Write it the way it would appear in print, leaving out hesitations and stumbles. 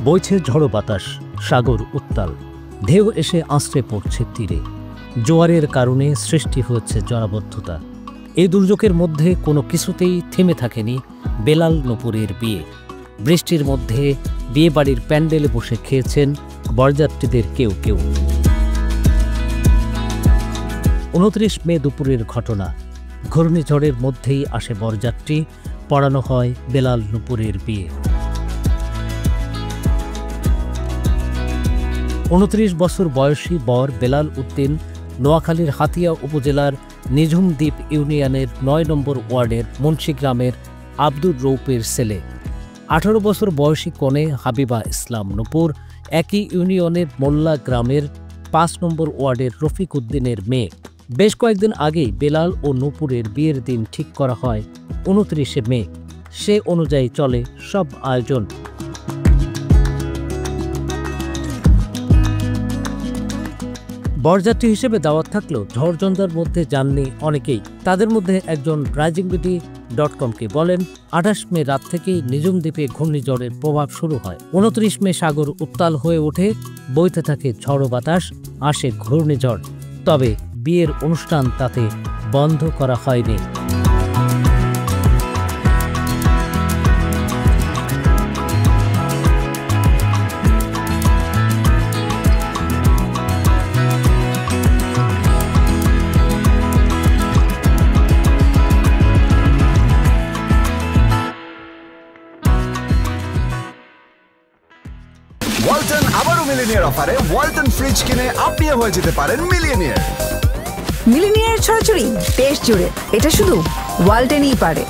বইছে ঝড়ো বাতাস, সাগর উত্তাল, ঢেউ এসে আঁচড়ে পড়ছে তীরে। জোয়ারের কারণে সৃষ্টি হয়েছে জলাবদ্ধতা। এই দুর্যোগের মধ্যে কোনো কিছুতেই থেমে থাকেনি বেলাল নূপুরের বিয়ে। বৃষ্টির মধ্যে বিয়ে বাড়ির প্যান্ডেলে বসে খেয়েছেন বরযাত্রীদের কেউ কেউ। 29 মে দুপুরের ঘটনা। ঘূর্ণিঝড়ের মধ্যেই আসে বরযাত্রী, পড়ানো হয় বেলাল নূপুরের বিয়ে। 29 বছর বয়সী বর বেলাল উদ্দিন নোয়াখালীর হাতিয়া উপজেলার নিঝুম দ্বীপ ইউনিয়নের 9 নম্বর ওয়ার্ডের মুন্সি গ্রামের আব্দুর রৌফের ছেলে। 18 বছর বয়সী কনে হাবিবা ইসলাম নূপুর একই ইউনিয়নের মোল্লা গ্রামের 5 নম্বর ওয়ার্ডের রফিক উদ্দিনের মেয়ে। বেশ কয়েকদিন আগেই বেলাল ও নূপুরের বিয়ের দিন ঠিক করা হয় 29 মে। সে অনুযায়ী চলে সব আয়োজন। বরযাত্রী হিসেবে দাওয়াত থাকলেও ঝড়ঝঞ্ঝার মধ্যে যাননি অনেকেই। তাদের মধ্যে একজন risingbeauty.com-কে বলেন, 28 মে রাত থেকেই নিঝুম দ্বীপে ঘূর্ণিঝড়ের প্রভাব শুরু হয়। 29 মে সাগর উত্তাল হয়ে ওঠে, বইতে থাকে ঝড়ো বাতাস, আসে ঘূর্ণিঝড়। তবে বিয়ের অনুষ্ঠান তাতে বন্ধ করা হয়নি। ওয়ালটন আবারও মিলিনিয়ার অফারে ওয়ালটন ফ্রিজ কিনে আপনিও হয়ে যেতে পারেন মিলিয়নিয়ার। মিলিনিয়ার ছড়াছড়ি দেশ জুড়ে, এটা শুধু ওয়ালটনই পারে।